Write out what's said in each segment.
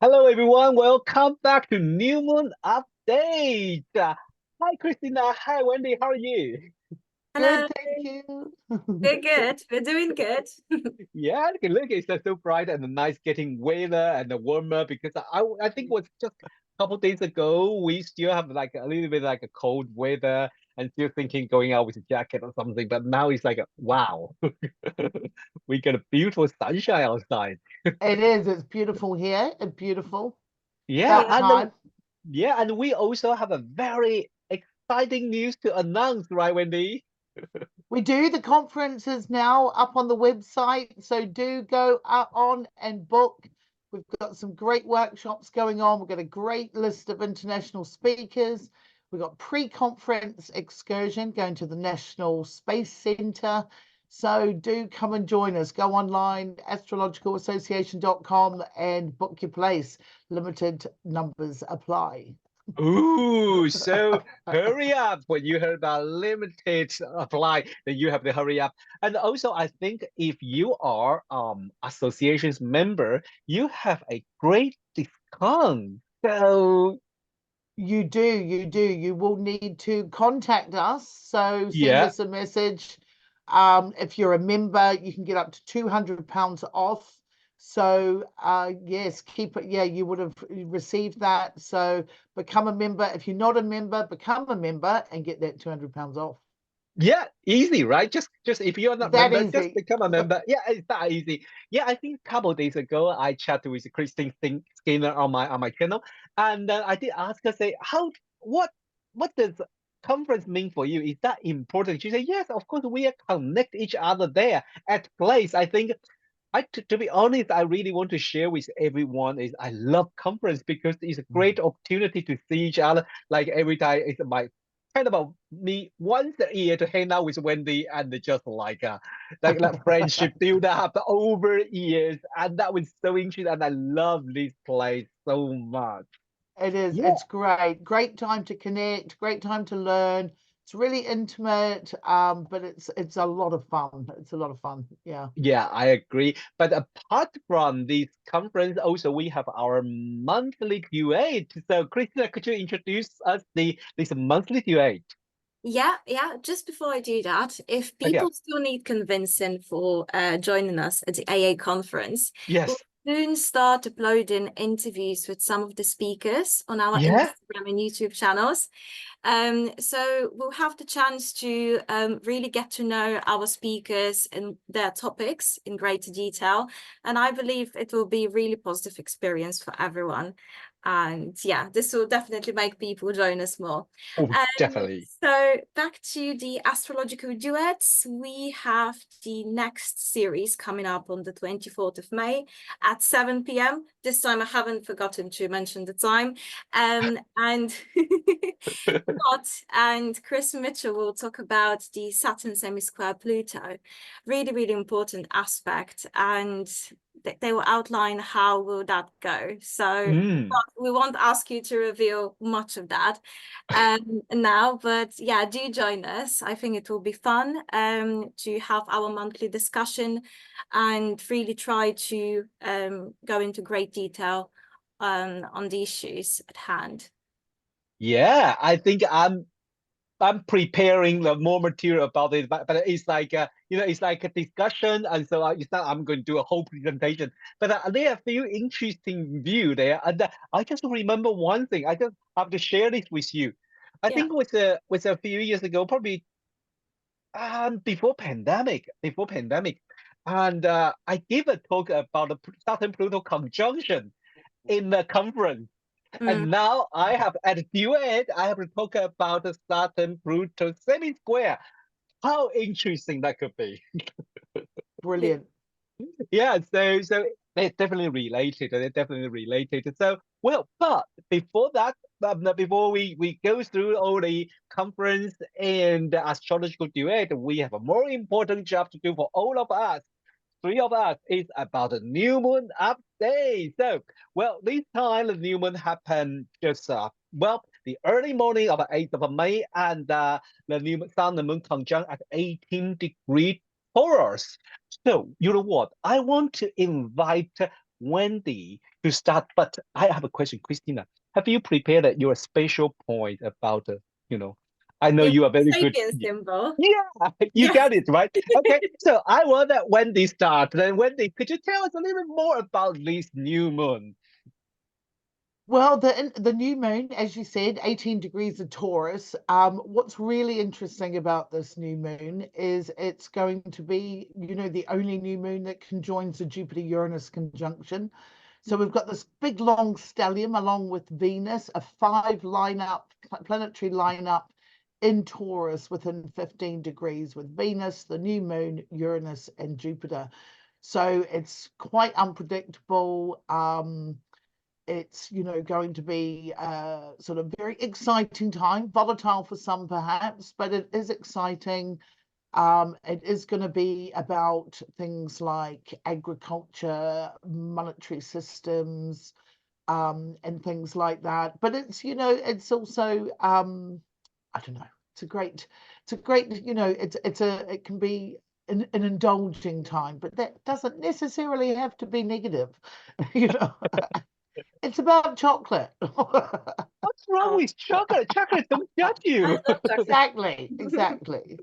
Hello, everyone. Welcome back to New Moon Update. Hi, Christina. Hi, Wendy. How are you? Good, Hello, thank you. we're good. We're doing good. Yeah, look, it's so bright and nice getting weather and warmer because I think it was just a couple days ago we still have like a little bit like a cold weather and still thinking going out with a jacket or something. But now it's like, wow, we got a beautiful sunshine outside. It is, it's beautiful here and beautiful. Yeah, About Yeah. and time. yeah, and we also have a very exciting news to announce, right, Wendy? We do the conferences now up on the website, so do go on and book. We've got some great workshops going on. We've got a great list of international speakers. We've got pre-conference excursion going to the National Space Center. So do come and join us. Go online, astrologicalassociation.com, and book your place. Limited numbers apply. Ooh, so hurry up when you heard about limited apply, then you have to hurry up. And also, I think if you are association's member, you have a great discount. So You do. You will need to contact us. So send yeah, us a message. If you're a member, you can get up to £200 off. So yes, keep it. Yeah, you would have received that. So become a member. If you're not a member, become a member and get that £200 off. yeah, easy, right? Just if you're not That member, just easy. become a member. Yeah, it's that easy. Yeah, I think a couple of days ago I chatted with Skinner on my channel, and I did ask her say what does conference mean for you? Is that important? She said yes, of course we are connect each other there at place. I think to be honest, I really want to share with everyone is I love conference because it's a great opportunity to see each other. Like every time it's my kind of me once a year to hang out with Wendy and just like friendship build up over years. And that was so interesting. And I love this place so much. It is. Yeah. It's great. Great time to connect. Great time to learn. It's really intimate, but it's a lot of fun. It's a lot of fun. Yeah. Yeah, I agree. But apart from this conference, also we have our monthly duet. So, Christina, could you introduce us the this monthly duet? Yeah. Just before I do that, if Okay. people still need convincing for joining us at the AA conference, we'll Yes. soon start uploading interviews with some of the speakers on our Yeah. Instagram and YouTube channels. So we'll have the chance to really get to know our speakers and their topics in greater detail. And I believe it will be a really positive experience for everyone. And yeah, this will definitely make people join us more. Oh, Um, definitely. so back to the astrological duets, we have the next series coming up on the 24th of May at 7 p.m. This time I haven't forgotten to mention the time. And Scott and Chris Mitchell will talk about the Saturn semi-square Pluto. Really, really important aspect. And they will outline how will that go. So Mm. we won't ask you to reveal much of that now, but yeah, do join us. I think it will be fun to have our monthly discussion and really try to go into great detail on the issues at hand. Yeah, I think I'm preparing the more material about it, but it's like it's like a discussion, and so it's not I'm going to do a whole presentation. But there are a few interesting view there, and I just remember one thing. I just have to share this with you. I Yeah. think it was a few years ago, probably before pandemic, and I gave a talk about the Saturn Pluto conjunction in the conference. Mm. And now I have at duet, I have to talk about the Saturn Pluto semi-square. How interesting that could be. Brilliant. Yeah, so they're definitely related. They're definitely related. So well, but before that, before we go through all the conference and the astrological duet, we have a more important job to do for all of us. Three of us is about the new moon update. So, well, this time the new moon happened just the early morning of the 8th of May, and the new sun and moon conjunct at 18 degree Taurus. So, you know what? I want to invite Wendy to start. But I have a question, Christina. Have you prepared your special point about I know The you are very good. sapien symbol. Yeah, you Yeah. got it, right? Okay, so I want that Wendy start. Then Wendy, could you tell us a little bit more about this new moon? Well, the new moon, as you said, 18 degrees of Taurus. What's really interesting about this new moon is it's going to be, the only new moon that conjoins the Jupiter-Uranus conjunction. So we've got this big long stellium along with Venus, a planetary lineup in Taurus within 15 degrees with Venus, the new moon, Uranus, and Jupiter. So it's quite unpredictable. It's going to be sort of very exciting time, volatile for some perhaps, but it is exciting. It is going to be about things like agriculture, monetary systems, and things like that. But it's also I don't know. It's a great, it can be an indulging time, but that doesn't necessarily have to be negative. you know. It's about chocolate. What's wrong Oh, with chocolate? Chocolate don't judge I you. love chocolate. Exactly.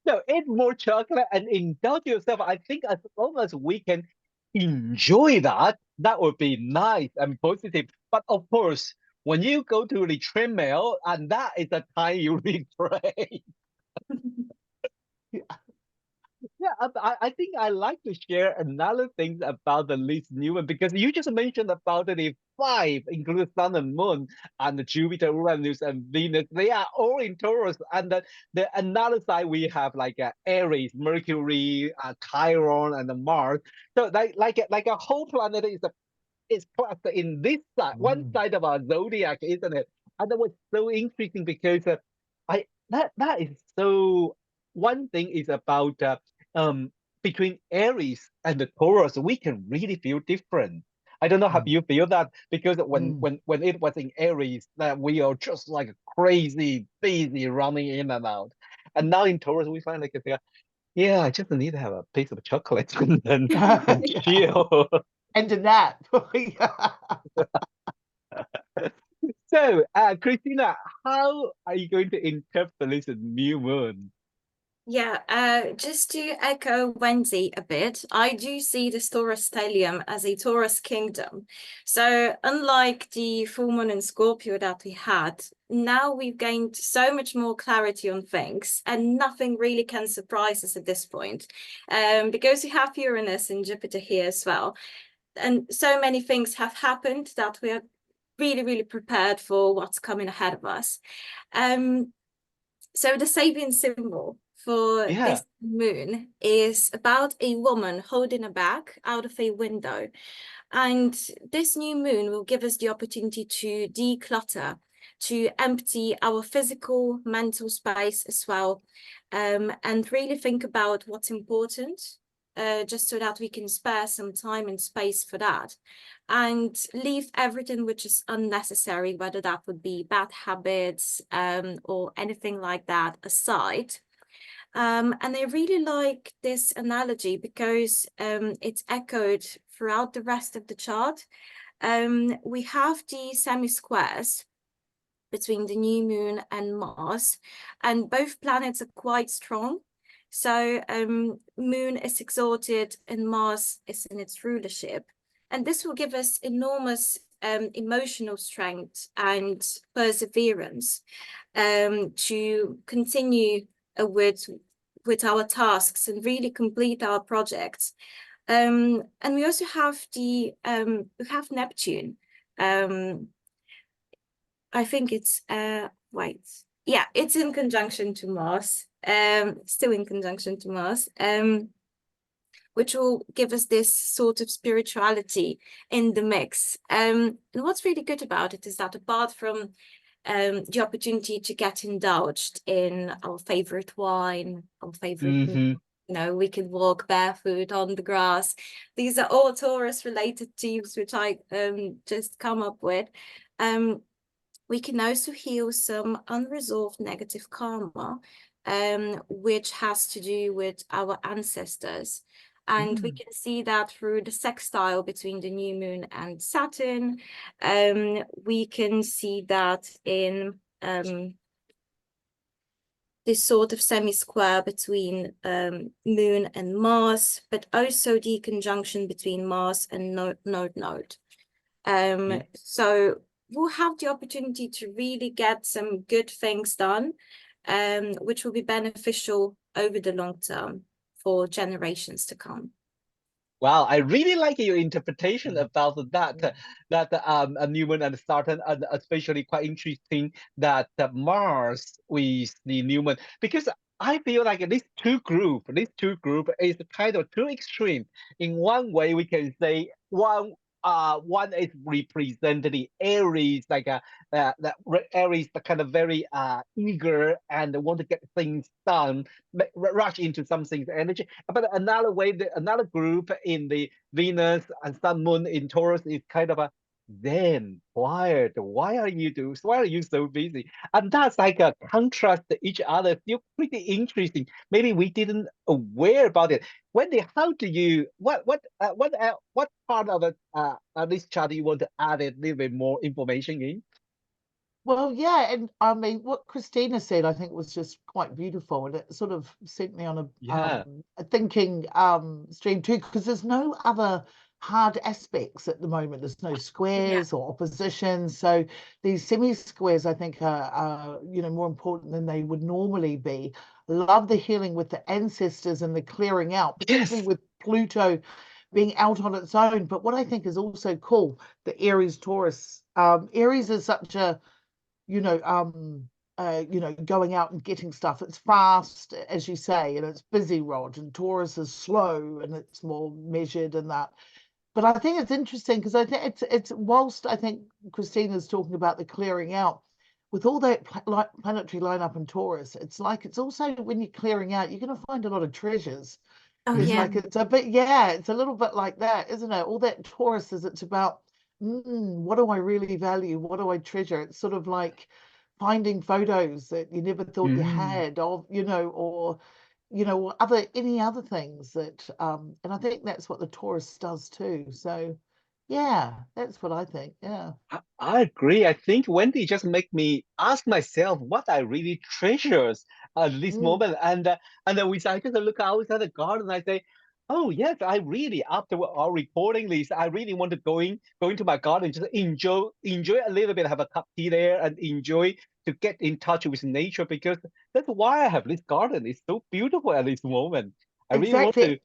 So eat more chocolate and indulge yourself. I think as long as we can enjoy that, that would be nice and positive. But of course, when you go to the treadmill, and that is the time you regret. Yeah, I think I like to share another thing about the least new one because you just mentioned about the five, including Sun and Moon and Jupiter, Uranus, and Venus. They are all in Taurus, and the another side we have like Aries, Mercury, Chiron, and Mars. So like a whole planet is clustered in this side, one side of our zodiac, isn't it? And that was so interesting because I that is so. One thing is about um between Aries and the Taurus, we can really feel different. I don't know how Mm, you feel that because mm. when it was in Aries, that we are just like crazy, busy, running in and out, and now in Taurus we find like yeah, I just need to have a piece of chocolate and chill. And a nap. So, Christina, how are you going to interpret this new moon? Yeah, just to echo Wendy a bit, I do see the Taurus stellium as a Taurus kingdom. So unlike the full moon in Scorpio that we had, now we've gained so much more clarity on things and nothing really can surprise us at this point. Because we have Uranus and Jupiter here as well. And so many things have happened that we are really, really prepared for what's coming ahead of us. So the Sabian symbol for Yeah. this moon is about a woman holding a bag out of a window. And this new moon will give us the opportunity to declutter, to empty our physical, mental space as well, and really think about what's important, just so that we can spare some time and space for that. And leave everything which is unnecessary, whether that would be bad habits or anything like that aside. And I really like this analogy because it's echoed throughout the rest of the chart. We have the semi-squares between the new moon and Mars, and both planets are quite strong. So moon is exalted and Mars is in its rulership. And this will give us enormous emotional strength and perseverance to continue with our tasks and really complete our projects. And we also have we have Neptune. I think it's wait. Yeah, it's in conjunction to Mars. Still in conjunction to Mars. Which will give us this sort of spirituality in the mix. And what's really good about it is that apart from the opportunity to get indulged in our favorite wine, our favorite meal, we can walk barefoot on the grass. These are all Taurus related themes which I just come up with. We can also heal some unresolved negative karma, which has to do with our ancestors. And we can see that through the sextile between the new moon and Saturn. We can see that in this sort of semi-square between Moon and Mars, but also the conjunction between Mars and Node. So we'll have the opportunity to really get some good things done, which will be beneficial over the long term for generations to come. Wow, I really like your interpretation about that a Newman and Saturn, and especially quite interesting that Mars with the Newman, because I feel like these two group is kind of two extreme. In one way, we can say one is represent the Aries, like Aries, the kind of very eager and want to get things done, rush into something's energy. But another way, another group in the Venus and Sun Moon in Taurus is kind of a Zen, quiet. Why are you so busy? And that's like a contrast to each other. Still pretty interesting. Maybe we didn't aware about it. Wendy, how do you what part of it this chart you want to add a little bit more information in? Well, yeah, and I mean, what Kristina said, I think was just quite beautiful, and it sort of sent me on Yeah. a thinking stream too, because there's no other hard aspects at the moment. There's no squares or oppositions, so these semi-squares, I think, are more important than they would normally be. Love the healing with the ancestors and the clearing out, particularly with Pluto being out on its own. But what I think is also cool, the Aries Taurus. Aries is such a going out and getting stuff. It's fast, as you say, and it's busy, Rod, and Taurus is slow and it's more measured and that. But I think it's interesting because I think it's whilst I think Kristina's talking about the clearing out, with all that planetary lineup in Taurus, it's like it's also when you're clearing out, you're going to find a lot of treasures. It's like it's a bit, it's a little bit like that, isn't it? All that Taurus it's about what do I really value? What do I treasure? It's sort of like finding photos that you never thought you had of, or any other things that and I think that's what the Taurus does too. So yeah, that's what I think. Yeah. I agree. I think Wendy just make me ask myself what I really treasures at this moment, and then I just look outside the garden. I say, oh yes, I really after our recording this, I really want to go into my garden, just enjoy a little bit, have a cup of tea there, and enjoy to get in touch with nature, because that's why I have this garden. It's so beautiful at this moment. I really want to.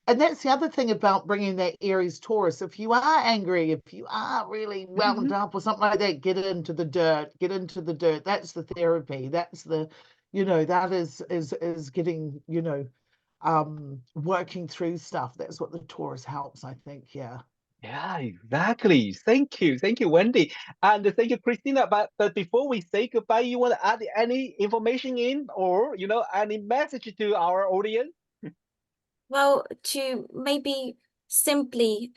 And that's the other thing about bringing that Aries Taurus. If you are angry, if you are really wound up or something like that, get into the dirt. Get into the dirt. That's the therapy. That's the, that is getting, working through stuff. That's what the Taurus helps, I think. Yeah. Yeah, exactly. Thank you, Wendy, and thank you, Kristina. But before we say goodbye, you want to add any information in, or any message to our audience? Well, to maybe simply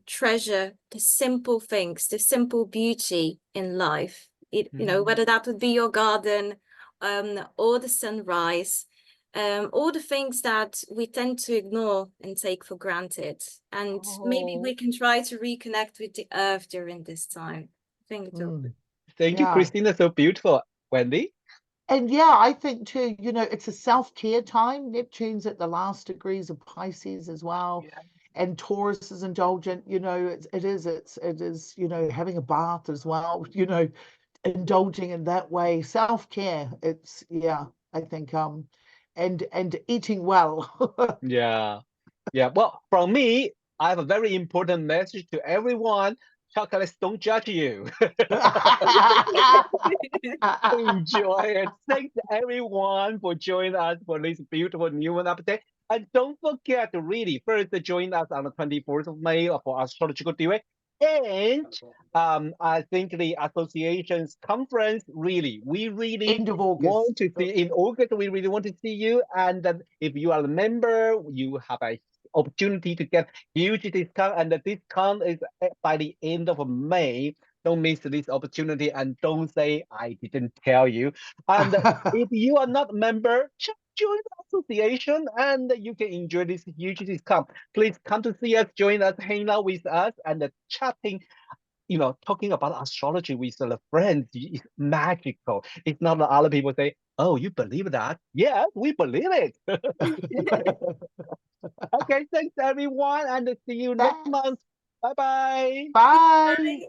treasure the simple things, the simple beauty in life. Whether that would be your garden, or the sunrise, all the things that we tend to ignore and take for granted. And maybe we can try to reconnect with the earth during this time. Thank you, Kristina. So beautiful, Wendy. And yeah, I think too, it's a self-care time. Neptune's at the last degrees of Pisces as well. Yeah. And Taurus is indulgent, it is, having a bath as well, indulging in that way. Self-care. It's, I think, and eating well. Yeah. Well, from me, I have a very important message to everyone. Chocolates don't judge you. Enjoy it. Thanks everyone for joining us for this beautiful new one update. And don't forget to really first join us on the 24th of May for Astrological Duet. And I think the association's conference, we really End of August. want to see in August. We really want to see you. And if you are a member, you have a opportunity to get huge discount. And the discount is by the end of May. Don't miss this opportunity, and don't say I didn't tell you. And if you are not a member, join the association and you can enjoy this huge discount. Please come to see us, join us, hang out with us, and chatting. Talking about astrology with the friends is magical. It's not that other people say, "Oh, you believe that?" Yeah, we believe it. Okay, thanks everyone, and see you next month. Bye bye. Bye.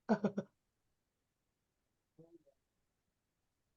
Bye.